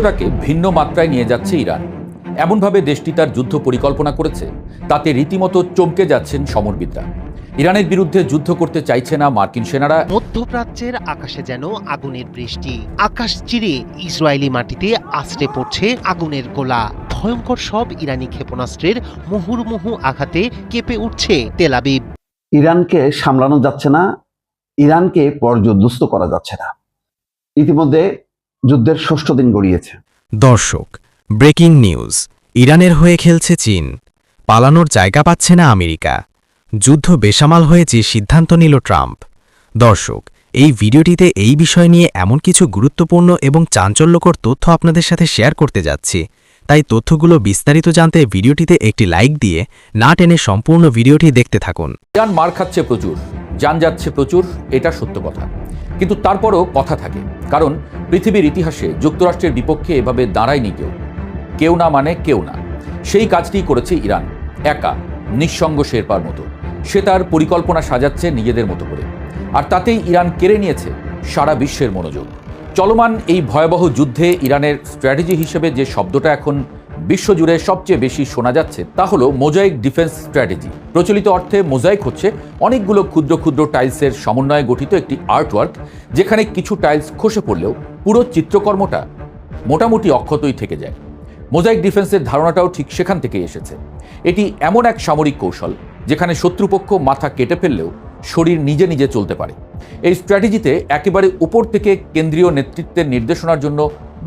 যুদ্ধটাকে ভিন্ন মাত্রায় নিয়ে যাচ্ছে ইরান। এমনভাবে দেশটি তার যুদ্ধ পরিকল্পনা করেছে, তাতে রীতিমতো চমকে যাচ্ছেন সমরবিদরা। ইরানের বিরুদ্ধে যুদ্ধ করতে চাইছে না মার্কিন সেনারা। মধ্যপ্রাচ্যের আকাশে যেন আগুনের বৃষ্টি, আকাশ চিরে ইসরায়েলি মাটিতে আছড়ে পড়ছে আগুনের গোলা। ভয়ঙ্কর সব ইরানি ক্ষেপণাস্ত্রের মুহুর্মুহু আঘাতে কেঁপে উঠছে তেল আবিব। ইরানকে সামলানো যাচ্ছে না, ইরানকে পর্যদুস্ত করা যাচ্ছে না। ইতিমধ্যে যুদ্ধের ৬ষ্ঠ দিন গড়িয়েছে। দর্শক, ব্রেকিং নিউজ। ইরানের হয়ে খেলছে চীন, পালানোর জায়গা পাচ্ছে না আমেরিকা, যুদ্ধ বেসামাল হয়ে যে সিদ্ধান্ত নিল ট্রাম্প। দর্শক, এই ভিডিওটিতে এই বিষয় নিয়ে এমন কিছু গুরুত্বপূর্ণ এবং চাঞ্চল্যকর তথ্য আপনাদের সাথে শেয়ার করতে যাচ্ছি, তাই তথ্যগুলো বিস্তারিত জানতে ভিডিওটিতে একটি লাইক দিয়ে না টেনে সম্পূর্ণ ভিডিওটি দেখতে থাকুন। ইরান মার খাচ্ছে প্রচুর, যান যাচ্ছে প্রচুর, এটা সত্য কথা। কিন্তু তারপরও কথা থাকে, কারণ পৃথিবীর ইতিহাসে যুক্তরাষ্ট্রের বিপক্ষে এভাবে দাঁড়ায়নি কেউ না মানে কেউ না। সেই কাজটি করেছে ইরান, একা, নিঃসঙ্গ শেরপার মতো। সে তার পরিকল্পনা সাজাচ্ছে নিজেদের মতো করে, আর তাতেই ইরান কেড়ে নিয়েছে সারা বিশ্বের মনোযোগ। চলমান এই ভয়াবহ যুদ্ধে ইরানের স্ট্র্যাটেজি হিসেবে যে শব্দটা এখন বিশ্বজুড়ে সবচেয়ে বেশি শোনা যাচ্ছে তা হলো মোজাইক ডিফেন্স স্ট্র্যাটেজি। প্রচলিত অর্থে মোজাইক হচ্ছে অনেকগুলো ক্ষুদ্র ক্ষুদ্র টাইলসের সমন্বয়ে গঠিত একটি আর্টওয়ার্ক, যেখানে কিছু টাইলস খসে পড়লেও পুরো চিত্রকর্মটা মোটামুটি অক্ষতই থেকে যায়। মোজাইক ডিফেন্সের ধারণাটাও ঠিক সেখান থেকে এসেছে। এটি এমন এক সামরিক কৌশল যেখানে শত্রুপক্ষ মাথা কেটে ফেললেও শরীর নিজে নিজে চলতে পারে। এই স্ট্র্যাটেজিতে একেবারে উপর থেকে কেন্দ্রীয় নেতৃত্বের নির্দেশনার জন্য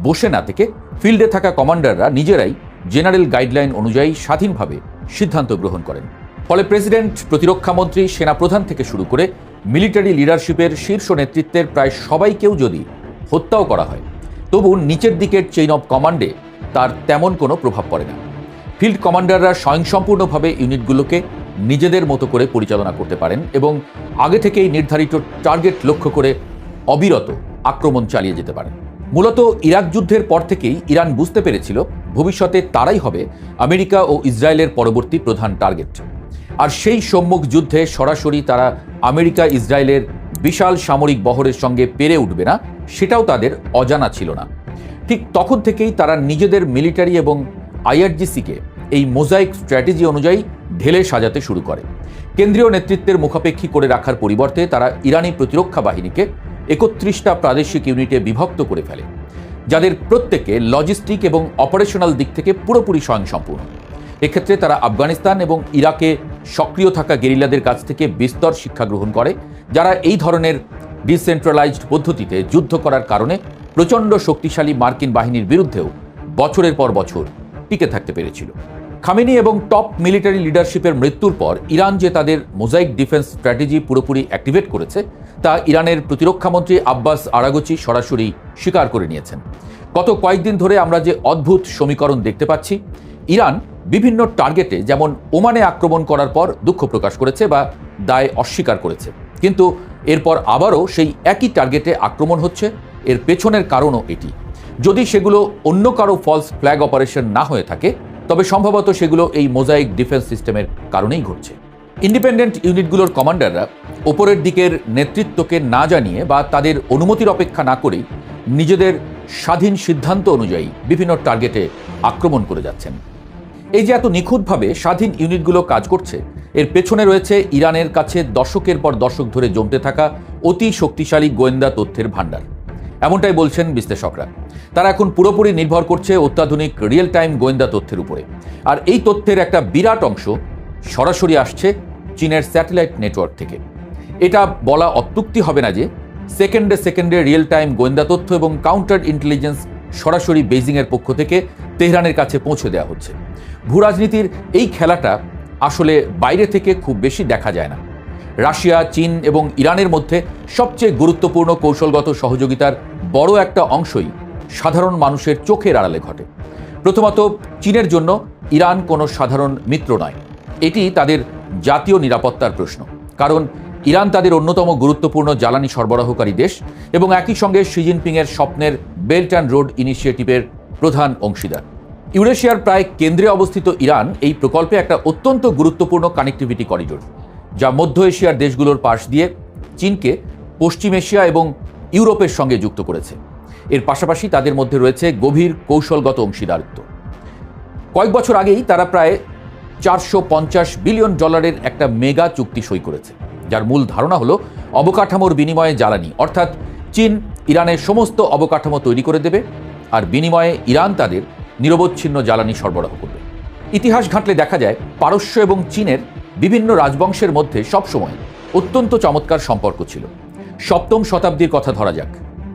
বসে না থেকে ফিল্ডে থাকা কমান্ডাররা নিজেরাই জেনারেল গাইডলাইন অনুযায়ী স্বাধীনভাবে সিদ্ধান্ত গ্রহণ করেন। ফলে প্রেসিডেন্ট, প্রতিরক্ষামন্ত্রী, সেনাপ্রধান থেকে শুরু করে মিলিটারি লিডারশিপের শীর্ষ নেতৃত্বের প্রায় সবাইকেও যদি হত্যাও করা হয়, তবু নিচের দিকের চেইন অব কমান্ডে তার তেমন কোনো প্রভাব পড়ে না। ফিল্ড কমান্ডাররা স্বয়ংসম্পূর্ণভাবে ইউনিটগুলোকে নিজেদের মতো করে পরিচালনা করতে পারেন এবং আগে থেকেই নির্ধারিত টার্গেট লক্ষ্য করে অবিরত আক্রমণ চালিয়ে যেতে পারেন। মূলত ইরাক যুদ্ধের পর থেকেই ইরান বুঝতে পেরেছিল ভবিষ্যতে তারাই হবে আমেরিকা ও ইসরায়েলের পরবর্তী প্রধান টার্গেট। আর সেই সম্মুখ যুদ্ধে সরাসরি তারা আমেরিকা ইসরায়েলের বিশাল সামরিক বহরের সঙ্গে পেরে উঠবে না, সেটাও তাদের অজানা ছিল না। ঠিক তখন থেকেই তারা নিজেদের মিলিটারি এবং আইআরজিসিকে এই মোজাইক স্ট্র্যাটেজি অনুযায়ী ঢেলে সাজাতে শুরু করে। কেন্দ্রীয় নেতৃত্বের মুখাপেক্ষী করে রাখার পরিবর্তে তারা ইরানি প্রতিরক্ষা বাহিনীকে ৩১টা প্রাদেশিক ইউনিটে বিভক্ত করে ফেলে, যাদের প্রত্যেকে লজিস্টিক এবং অপারেশনাল দিক থেকে পুরোপুরি স্বয়ংসম্পূর্ণ। এক্ষেত্রে তারা আফগানিস্তান এবং ইরাকে সক্রিয় থাকা গেরিলাদের কাছ থেকে বিস্তর শিক্ষা গ্রহণ করে, যারা এই ধরনের ডিসেন্ট্রালাইজড পদ্ধতিতে যুদ্ধ করার কারণে প্রচণ্ড শক্তিশালী মার্কিন বাহিনীর বিরুদ্ধেও বছরের পর বছর টিকে থাকতে পেরেছিল। খামেনি এবং টপ মিলিটারি লিডারশিপের মৃত্যুর পর ইরান যে তাদের মোজাইক ডিফেন্স স্ট্র্যাটেজি পুরোপুরি অ্যাক্টিভেট করেছে, তা ইরানের প্রতিরক্ষামন্ত্রী আব্বাস আরাগচি সরাসরি স্বীকার করে নিয়েছেন। গত কয়েকদিন ধরে আমরা যে অদ্ভুত সমীকরণ দেখতে পাচ্ছি, ইরান বিভিন্ন টার্গেটে যেমন ওমানে আক্রমণ করার পর দুঃখ প্রকাশ করেছে বা দায় অস্বীকার করেছে, কিন্তু এরপর আবারও সেই একই টার্গেটে আক্রমণ হচ্ছে। এর পেছনের কারণও এটি। যদি সেগুলো অন্য কারো ফলস ফ্ল্যাগ অপারেশন না হয়ে থাকে, তবে সম্ভবত সেগুলো এই মোজাইক ডিফেন্স সিস্টেমের কারণেই ঘটছে। ইন্ডিপেন্ডেন্ট ইউনিটগুলোর কমান্ডাররা ওপরের দিকের নেতৃত্বকে না জানিয়ে বা তাদের অনুমতির অপেক্ষা না করেই নিজেদের স্বাধীন সিদ্ধান্ত অনুযায়ী বিভিন্ন টার্গেটে আক্রমণ করে যাচ্ছেন। এই যে এত নিখুঁতভাবে স্বাধীন ইউনিটগুলো কাজ করছে, এর পেছনে রয়েছে ইরানের কাছে দশকের পর দশক ধরে জমতে থাকা অতি শক্তিশালী গোয়েন্দা তথ্যের ভাণ্ডার। এমনটাই বলছেন বিশ্লেষকরা। তারা এখন পুরোপুরি নির্ভর করছে অত্যাধুনিক রিয়েল টাইম গোয়েন্দা তথ্যের উপরে। আর এই তথ্যের একটা বিরাট অংশ সরাসরি আসছে চীনের স্যাটেলাইট নেটওয়ার্ক থেকে। এটা বলা অত্যুক্তি হবে না যে সেকেন্ডে সেকেন্ডে রিয়েল টাইম গোয়েন্দা তথ্য এবং কাউন্টার ইন্টেলিজেন্স সরাসরি বেইজিংয়ের পক্ষ থেকে তেহরানের কাছে পৌঁছে দেওয়া হচ্ছে। ভূরাজনীতির এই খেলাটা আসলে বাইরে থেকে খুব বেশি দেখা যায় না। রাশিয়া, চীন এবং ইরানের মধ্যে সবচেয়ে গুরুত্বপূর্ণ কৌশলগত সহযোগিতার বড় একটা অংশই সাধারণ মানুষের চোখের আড়ালে ঘটে। প্রথমত, চীনের জন্য ইরান কোনো সাধারণ মিত্র নয়, এটি তাদের জাতীয় নিরাপত্তার প্রশ্ন। কারণ ইরান তাদের অন্যতম গুরুত্বপূর্ণ জ্বালানি সরবরাহকারী দেশ এবং একই সঙ্গে শি জিনপিংয়ের স্বপ্নের বেল্ট অ্যান্ড রোড ইনিশিয়েটিভের প্রধান অংশীদার। ইউরেশিয়ার প্রায় কেন্দ্রে অবস্থিত ইরান এই প্রকল্পে একটা অত্যন্ত গুরুত্বপূর্ণ কানেক্টিভিটি করিডোর, যা মধ্য এশিয়ার দেশগুলোর পাশ দিয়ে চীনকে পশ্চিম এশিয়া এবং ইউরোপের সঙ্গে যুক্ত করেছে। এর পাশাপাশি তাদের মধ্যে রয়েছে গভীর কৌশলগত অংশীদারিত্ব। কয়েক বছর আগেই তারা প্রায় $450 বিলিয়ন একটা মেগা চুক্তি সই করেছে, যার মূল ধারণা হলো অবকাঠামোর বিনিময়ে জ্বালানি, অর্থাৎ চীন ইরানের সমস্ত অবকাঠামো তৈরি করে দেবে আর বিনিময়ে ইরান তাদের নিরবচ্ছিন্ন জ্বালানি সরবরাহ করবে। ইতিহাস ঘাঁটলে দেখা যায় পারস্য এবং চীনের বিভিন্ন রাজবংশের মধ্যে সবসময় অত্যন্ত চমৎকার সম্পর্ক ছিল। 7ম শতাব্দীর কথা ধরা যাক,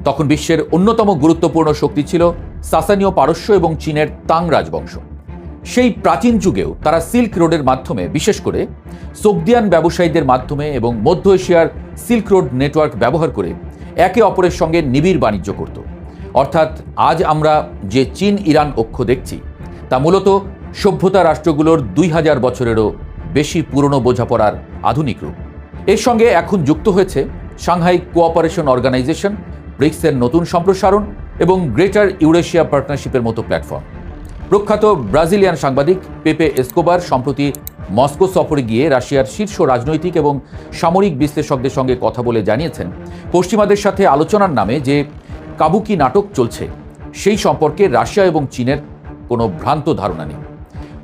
তখন বিশ্বের অন্যতম গুরুত্বপূর্ণ শক্তি ছিল সাসানীয় পারস্য এবং চীনের তাং রাজবংশ। সেই প্রাচীন যুগেও তারা সিল্ক রোডের মাধ্যমে, বিশেষ করে সোগদিয়ান ব্যবসায়ীদের মাধ্যমে এবং মধ্য এশিয়ার সিল্ক রোড নেটওয়ার্ক ব্যবহার করে একে অপরের সঙ্গে নিবিড় বাণিজ্য করত। অর্থাৎ আজ আমরা যে চীন ইরান অক্ষ দেখছি তা মূলত সভ্যতা রাষ্ট্রগুলোর 2000 বছরেরও বেশি পুরনো বোঝাপড়ার আধুনিক রূপ। এর সঙ্গে এখন যুক্ত হয়েছে সাংহাই কোঅপারেশন অর্গানাইজেশন, ব্রিক্সের নতুন সম্প্রসারণ এবং গ্রেটার ইউরেশিয়া পার্টনারশিপের মতো প্ল্যাটফর্ম। প্রখ্যাত ব্রাজিলিয়ান সাংবাদিক পেপে এসকোবার সম্প্রতি মস্কো সফরে গিয়ে রাশিয়ার শীর্ষ রাজনৈতিক এবং সামরিক বিশ্লেষকদের সঙ্গে কথা বলে জানিয়েছেন, পশ্চিমাদের সাথে আলোচনার নামে যে কাবুকি নাটক চলছে সেই সম্পর্কে রাশিয়া এবং চীনের কোনো ভ্রান্ত ধারণা নেই।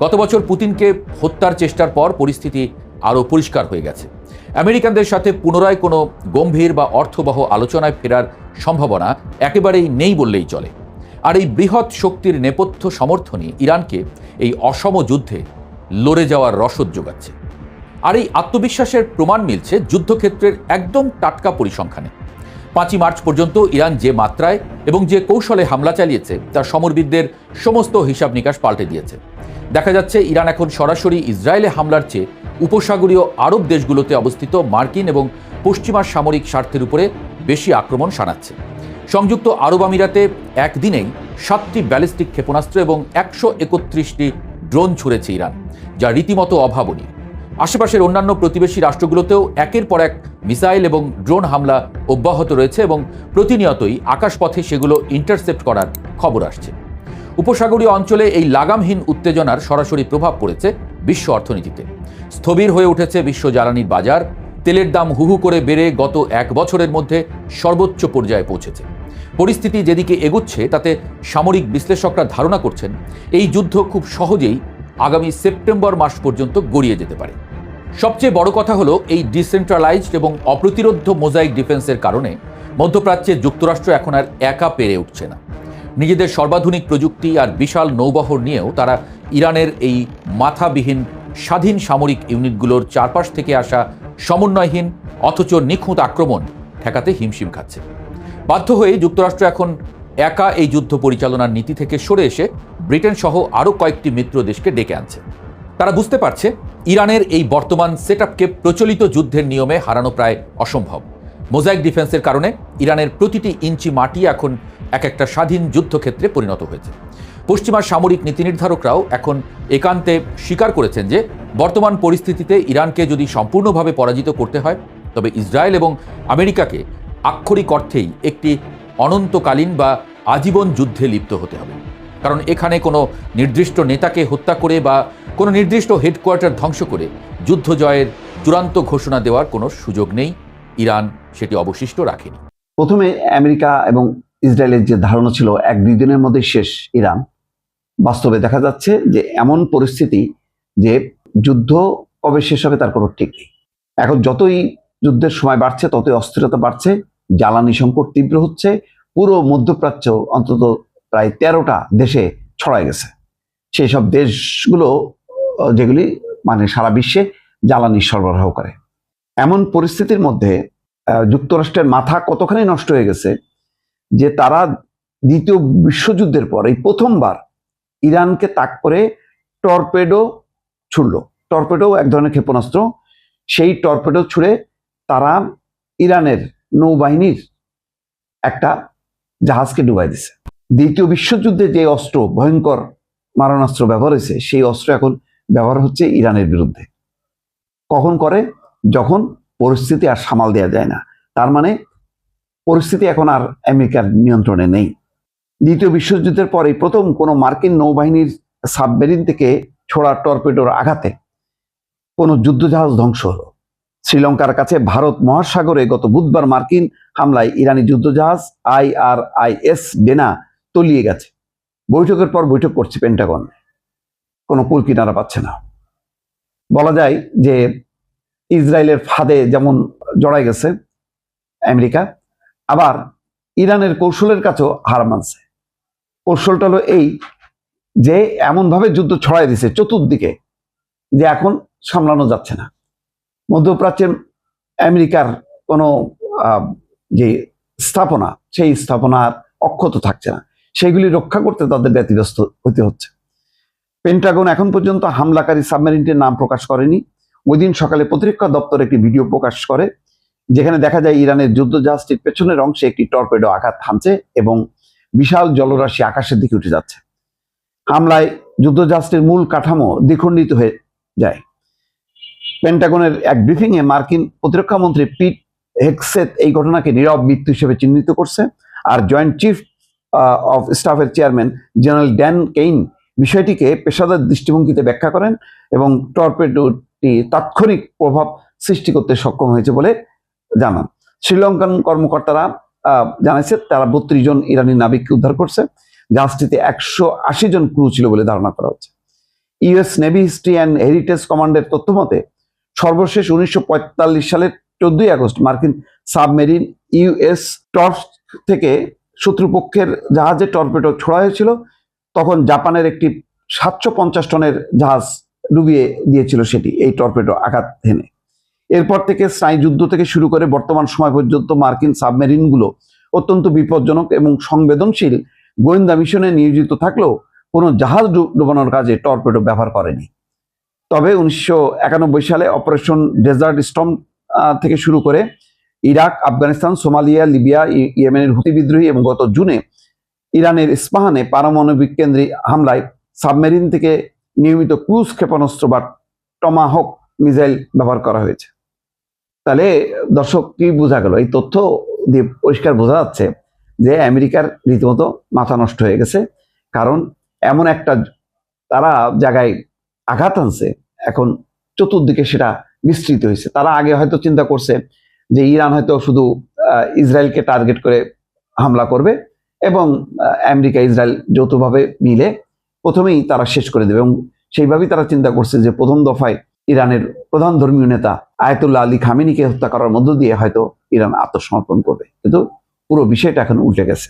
গত বছর পুতিনকে হত্যার চেষ্টার পর পরিস্থিতি আরও পরিষ্কার হয়ে গেছে। আমেরিকানদের সাথে পুনরায় কোনো গম্ভীর বা অর্থবহ আলোচনায় ফেরার সম্ভাবনা একেবারেই নেই বললেই চলে। আর এই বৃহৎ শক্তির নেপথ্য সমর্থনই ইরানকে এই অসম যুদ্ধে লড়ে যাওয়ার রসদ যোগাচ্ছে। আর এই আত্মবিশ্বাসের প্রমাণ মিলছে যুদ্ধক্ষেত্রের একদম টাটকা পরিসংখ্যানে। 5ই মার্চ পর্যন্ত ইরান যে মাত্রায় এবং যে কৌশলে হামলা চালিয়েছে তার সমরবিদদের সমস্ত হিসাব নিকাশ পাল্টে দিয়েছে। দেখা যাচ্ছে ইরান এখন সরাসরি ইসরায়েলে হামলার চেয়ে উপসাগরীয় আরব দেশগুলোতে অবস্থিত মার্কিন এবং পশ্চিমা সামরিক স্বার্থের উপরে বেশি আক্রমণ শানাচ্ছে। সংযুক্ত আরব আমিরাতে একদিনেই 7টি ব্যালিস্টিক ক্ষেপণাস্ত্র এবং 131টি ড্রোন ছুড়েছে ইরান, যা রীতিমতো অভাবনীয়। আশেপাশের অন্যান্য প্রতিবেশী রাষ্ট্রগুলোতেও একের পর এক মিসাইল এবং ড্রোন হামলা অব্যাহত রয়েছে এবং প্রতিনিয়তই আকাশপথে সেগুলো ইন্টারসেপ্ট করার খবর আসছে। উপসাগরীয় অঞ্চলে এই লাগামহীন উত্তেজনার সরাসরি প্রভাব পড়েছে বিশ্ব অর্থনীতিতে। স্থবির হয়ে উঠেছে বিশ্ব জ্বালানির বাজার, তেলের দাম হুহু করে বেড়ে গত 1 বছরের মধ্যে সর্বোচ্চ পর্যায়ে পৌঁছেছে। পরিস্থিতি যেদিকে এগুচ্ছে তাতে সামরিক বিশ্লেষকরা ধারণা করছেন এই যুদ্ধ খুব সহজেই আগামী সেপ্টেম্বর মাস পর্যন্ত গড়িয়ে যেতে পারে। সবচেয়ে বড় কথা হলো এই ডিসেন্ট্রালাইজড এবং অপ্রতিরোধ্য মোজাইক ডিফেন্সের কারণে মধ্যপ্রাচ্যে যুক্তরাষ্ট্র এখন আর একা পেরে উঠছে না। নিজেদের সর্বাধুনিক প্রযুক্তি আর বিশাল নৌবহর নিয়েও তারা ইরানের এই মাথাবিহীন স্বাধীন সামরিক ইউনিটগুলোর চারপাশ থেকে আসা সমন্বয়হীন অথচ নিখুঁত আক্রমণ ঠেকাতে হিমশিম খাচ্ছে। বাধ্য হয়ে যুক্তরাষ্ট্র এখন একা এই যুদ্ধ পরিচালনার নীতি থেকে সরে এসে ব্রিটেন সহ আরও কয়েকটি মিত্র দেশকে ডেকে আনছে। তারা বুঝতে পারছে ইরানের এই বর্তমান সেটআপকে প্রচলিত যুদ্ধের নিয়মে হারানো প্রায় অসম্ভব। মোজাইক ডিফেন্সের কারণে ইরানের প্রতিটি ইঞ্চি মাটি এখন এক একটা স্বাধীন যুদ্ধক্ষেত্রে পরিণত হয়েছে। পশ্চিমা সামরিক নীতি নির্ধারকরাও এখন একান্তে স্বীকার করেছেন যে বর্তমান পরিস্থিতিতে ইরানকে যদি সম্পূর্ণভাবে পরাজিত করতে হয় তবে ইসরায়েল এবং আমেরিকাকে আক্ষরিক অর্থেই একটি অনন্তকালীন বা আজীবন যুদ্ধে লিপ্ত হতে হবে। কারণ এখানে কোনো নির্দিষ্ট নেতাকে হত্যা করে বা কোনো নির্দিষ্ট হেডকোয়ার্টার ধ্বংস করে যুদ্ধ জয়ের চূড়ান্ত ঘোষণা দেওয়ার কোনো সুযোগ নেই। ইরান সেটি অবশিষ্ট রাখেনি। প্রথমে আমেরিকা এবং ইসরায়েলের যে ধারণা ছিল 1-2 দিনের মধ্যে শেষ ইরান, বাস্তবে দেখা যাচ্ছে যে এমন পরিস্থিতি যে যুদ্ধ কবে শেষ হবে তার কোনো ঠিক নেই। এখন যতই যুদ্ধের সময় বাড়ছে ততই অস্থিরতা বাড়ছে, জ্বালানি সংকট তীব্র হচ্ছে। পুরো মধ্যপ্রাচ্য অন্তত প্রায় 13টা দেশে ছড়ায় গেছে। সেই সব দেশগুলো যেগুলি মানে সারা বিশ্বে জ্বালানি সরবরাহ করে। এমন পরিস্থিতির মধ্যে যুক্তরাষ্ট্রের মাথা কতখানি নষ্ট হয়ে গেছে যে তারা দ্বিতীয় বিশ্বযুদ্ধের পর এই প্রথমবার ইরানকে তাক করে টর্পেডো ছুড়ল। টর্পেডো এক ধরনের ক্ষেপণাস্ত্র। সেই টর্পেডো ছুড়ে তারা ইরানের নৌবাহিনীর একটা জাহাজকে ডুবাই দিছে। দ্বিতীয় বিশ্বযুদ্ধে যে অস্ত্র, ভয়ঙ্কর মারণাস্ত্র ব্যবহার হয়েছে, সেই অস্ত্র এখন ব্যবহার হচ্ছে ইরানের বিরুদ্ধে। কখন করে? যখন পরিস্থিতি আর সামাল দেওয়া যায় না। তার মানে পরিস্থিতি এখন আর আমেরিকার নিয়ন্ত্রণে নেই। দ্বিতীয় বিশ্বযুদ্ধের পরে প্রথম কোনো মার্কিন নৌবাহিনীর সাবমেরিন থেকে ছোড়া টর্পেডোর আঘাতে কোনো যুদ্ধজাহাজ ধ্বংস হলো। শ্রীলঙ্কার কাছে ভারত মহাসাগরে গত বুধবার মার্কিন হামলায় ইরানি যুদ্ধজাহাজ IRIS ডেনা তলিয়ে গেছে। বৈঠকের পর বৈঠক করছে পেন্টাগন, কোনো কুল কিনারা পাচ্ছে না। বলা যায় যে ইসরায়েলের ফাঁদে যেমন জড়াই গেছে আমেরিকা, আবার ইরানের কৌশলের কাছেও হার মানছে। কৌশলটা হলো এই যে এমনভাবে যুদ্ধ ছড়াই দিছে চতুর্দিকে যে এখন সামলানো যাচ্ছে না। মধ্যপ্রাচ্যের আমেরিকার কোনো যে স্থাপনা, সেই স্থাপনা আর অক্ষত থাকছে না, সেগুলি রক্ষা করতে তাদের ব্যতিব্যস্ত হতে হচ্ছে। পেন্টাগন এখন পর্যন্ত হামলাকারী সাবমেরিনটির নাম প্রকাশ করেনি। ওই দিন সকালে প্রতিরক্ষা দপ্তর একটি ভিডিও প্রকাশ করে, যেখানে দেখা যায় ইরানের যুদ্ধজাহাজটির পেছনের অংশে একটি টর্পেডো আঘাত হানছে এবং বিশাল জলরাশি আকাশের দিকে উঠে যাচ্ছে। হামলায় যুদ্ধজাহাজটির মূল কাঠামো দ্বিখণ্ডিত হয়ে যায়। পেন্টাগনের এক ব্রিফিংয়ে মার্কিন প্রতিরক্ষা মন্ত্রী পিট হেগসেথ এই ঘটনাকে নীরব মৃত্যু হিসেবে চিহ্নিত করছে, আর জয়েন্ট চিফ অফ স্টাফের চেয়ারম্যান জেনারেল ড্যান কেইন বিষয়টিকে পেশাদার দৃষ্টিভঙ্গিতে ব্যাখ্যা করেন এবং টর্পেডোটি তাৎক্ষণিক প্রভাব সৃষ্টি করতে সক্ষম হয়েছে বলে জানান। শ্রীলঙ্কান কর্মকর্তারা জানাইছে তারা 32 জন ইরানি নাবিককে উদ্ধার করছে। জাহাজটিতে 180 জন ক্রু ছিল বলে ধারণা করা হচ্ছে। US navy history and heritage কমান্ডের তথ্য মতে সর্বশেষ 1945 সালের 14 আগস্ট মার্কিন সাবমেরিন ইউএস টর্চ থেকে শত্রুপক্ষের জাহাজে টর্পেডো ছোড়া হয়েছিল। তখন জাপানের একটি 750 টনের জাহাজ ডুবিয়ে দিয়েছিল সেটি এই টর্পেডো আঘাত হেনে। এরপর থেকে স্নায়ুযুদ্ধ থেকে শুরু করে বর্তমান সময় পর্যন্ত মার্কিন সাবমেরিনগুলো অত্যন্ত বিপজ্জনক এবং সংবেদনশীল গোয়েন্দা মিশনে নিয়োজিত থাকলেও কোনো জাহাজ ডুবানোর কাজে টর্পেডো ব্যবহার করেনি। তবে 1991 সালে অপারেশন ডেজার্ট স্টর্ম থেকে শুরু করে ইরাক, আফগানিস্তান, সোমালিয়া, লিবিয়া, ইয়েমেনের হুতি বিদ্রোহী এবং গত জুনে ইরানের ইস্পাহানে পারমাণবিক কেন্দ্রে হামলায় সাবমেরিন থেকে নিয়মিত ক্রুজ ক্ষেপণাস্ত্র বা টমাহক মিসাইল ব্যবহার করা হয়েছে। তাহলে দর্শক কি বোঝা গেল? এই তথ্য দিয়ে পরিষ্কার বোঝা যাচ্ছে যে আমেরিকার রীতিমতো মাথা নষ্ট হয়ে গেছে, কারণ এমন একটা তারা জায়গায় আঘাত আনছে, এখন চতুর্দিকে সেটা বিস্তৃত হয়েছে। তারা আগে হয়তো চিন্তা করছে যে ইরান হয়তো শুধু ইসরায়েলকে টার্গেট করে হামলা করবে এবং আমেরিকা ইসরায়েল যৌথভাবে মিলে প্রথমেই তারা শেষ করে দেবে, এবং সেইভাবেই তারা চিন্তা করছে যে প্রথম দফায় ইরানের প্রধান ধর্মীয় নেতা আয়াতুল্লাহ আলী খামেনিকে হত্যা করার মধ্য দিয়ে হয়তো ইরান আত্মসমর্পণ করবে। কিন্তু পুরো বিষয়টা এখন উল্টে গেছে।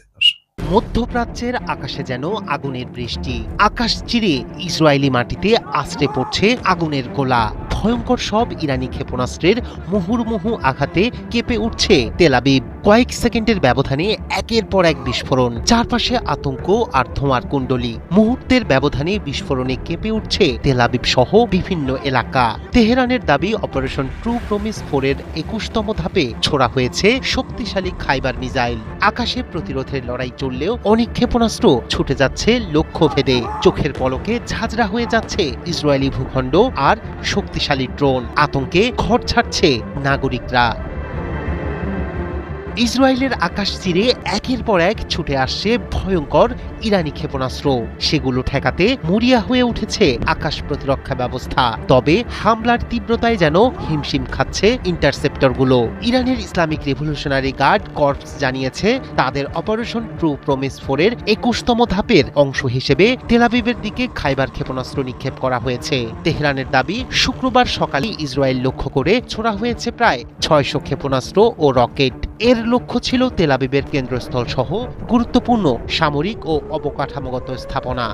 মধ্যপ্রাচ্যের আকাশে যেন আগুনের বৃষ্টি। আকাশ চিরে ইসরায়েলি মাটিতে আছড়ে পড়ছে আগুনের গোলা। ভয়ঙ্কর সব ইরানি ক্ষেপণাস্ত্রের মুহুর্মুহু আঘাতে কেঁপে উঠছে তেল আবিব। কয়েক সেকেন্ডের ব্যবধানে একের পর এক বিস্ফোরণ, চারপাশে আতঙ্ক আর ধোঁয়ার কুণ্ডলী। মুহূর্তের ব্যবধানে বিস্ফোরণে কেঁপে উঠছে তেল আবিব সহ বিভিন্ন এলাকা। তেহরানের দাবি অপারেশন ট্রু প্রমিস 4-এর 21তম ধাপে ছোড়া হয়েছে শক্তিশালী খাইবার মিসাইল। আকাশে প্রতিরোধের লড়াই চললেও অনেক ক্ষেপণাস্ত্র ছুটে যাচ্ছে লক্ষ্য ভেদে। চোখের পলকে ঝাঁঝরা হয়ে যাচ্ছে ইসরায়েলি ভূখণ্ড আর শক্তিশালী ড্রোন। আতঙ্কে ঘর ছাড়ছে নাগরিকরা। ইসরায়েলের আকাশ চিরে একের পর এক ছুটে আসছে ভয়ঙ্কর ইরানি ক্ষেপণাস্ত্র। সেগুলো ঠেকাতে মরিয়া হয়ে উঠেছে আকাশ প্রতিরক্ষা ব্যবস্থা। তবে হামলার তীব্রতায় যেন হিমশিম খাচ্ছে ইন্টারসেপ্টরগুলো। ইরানের ইসলামিক রেভলিউশনারি গার্ড কর্পস জানিয়েছে তাদের অপারেশন ট্রু প্রমিস 4-এর 21তম ধাপের অংশ হিসেবে তেল আবিবের দিকে খাইবার ক্ষেপণাস্ত্র নিক্ষেপ করা হয়েছে। তেহরানের দাবি শুক্রবার সকালে ইসরায়েল লক্ষ্য করে ছোড়া হয়েছে প্রায় 600 ক্ষেপণাস্ত্র ও রকেট। এর লক্ষ্য ছিল তেল আবিবের কেন্দ্রস্থল সহ গুরুত্বপূর্ণ সামরিক ও অবকাঠামোগত স্থাপনা।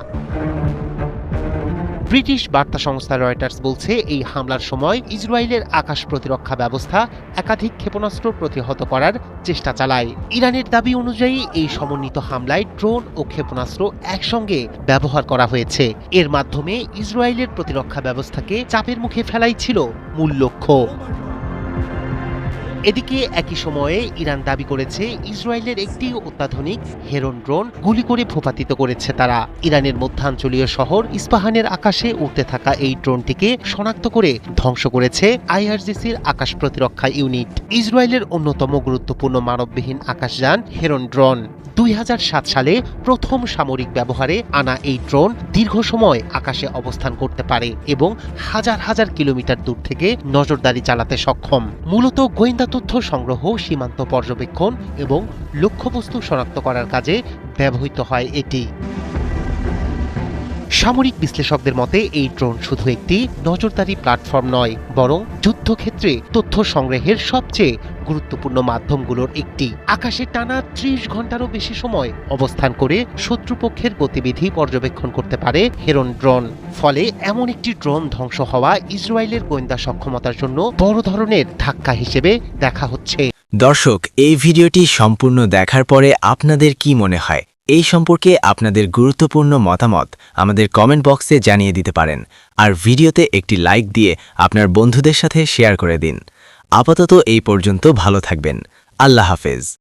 ব্রিটিশ বার্তা সংস্থা রয়টার্স বলছে এই হামলার সময় ইসরায়েলের আকাশ প্রতিরক্ষা ব্যবস্থা একাধিক ক্ষেপণাস্ত্র প্রতিহত করার চেষ্টা চালায়। ইরানের দাবি অনুযায়ী এই সমন্বিত হামলায় ড্রোন ও ক্ষেপণাস্ত্র একসঙ্গে ব্যবহার করা হয়েছে। এর মাধ্যমে ইসরায়েলের প্রতিরক্ষা ব্যবস্থাকে চাপের মুখে ফেলাই ছিল মূল লক্ষ্য। এদিকে একই সময়ে ইরান দাবি করেছে ইসরায়েলের একটি অত্যাধুনিক হেরন ড্রোন গুলি করে ভূপাতিত করেছে তারা। ইরানের মধ্যাঞ্চলীয় শহর ইস্পাহানের আকাশে উড়তে থাকা এই ড্রোনটিকে শনাক্ত করে ধ্বংস করেছে আইআরজিসির আকাশ প্রতিরক্ষা ইউনিট। ইসরায়েলের অন্যতম গুরুত্বপূর্ণ মানববিহীন আকাশযান হেরন ড্রোন। 2007 সালে প্রথম সামরিক ব্যবহারে আনা এই ড্রোন দীর্ঘ সময় আকাশে অবস্থান করতে পারে এবং হাজার হাজার কিলোমিটার দূর থেকে নজরদারি চালাতে সক্ষম। মূলত গোয়েন্দা গোয়েন্দা তথ্য সংগ্রহ, সীমান্ত পর্যবেক্ষণ এবং লক্ষ্যবস্তু শনাক্ত করার কাজে ব্যবহৃত হয় এটি। সামরিক বিশ্লেষকদের মতে এই ড্রোন শুধু একটি নজরদারি প্ল্যাটফর্ম নয়, বরং যুদ্ধক্ষেত্রে তথ্য সংগ্রহের সবচেয়ে গুরুত্বপূর্ণ মাধ্যমগুলোর একটি। আকাশে টানা ৩০ ঘন্টারও বেশি সময় অবস্থান করে শত্রুপক্ষের গতিবিধি পর্যবেক্ষণ করতে পারে হেরন ড্রোন। ফলে এমন একটি ড্রোন ধ্বংস হওয়া ইসরায়েলের গোয়েন্দা সক্ষমতার জন্য বড় ধরনের ধাক্কা হিসেবে দেখা হচ্ছে। দর্শক, এই ভিডিওটি সম্পূর্ণ দেখার পরে আপনাদের কি মনে হয় এই সম্পর্কে আপনাদের গুরুত্বপূর্ণ মতামত আমাদের কমেন্ট বক্সে জানিয়ে দিতে পারেন। আর ভিডিওতে একটি লাইক দিয়ে আপনার বন্ধুদের সাথে শেয়ার করে দিন। আপাতত এই পর্যন্ত ভালো থাকবেন। আল্লাহ হাফেজ।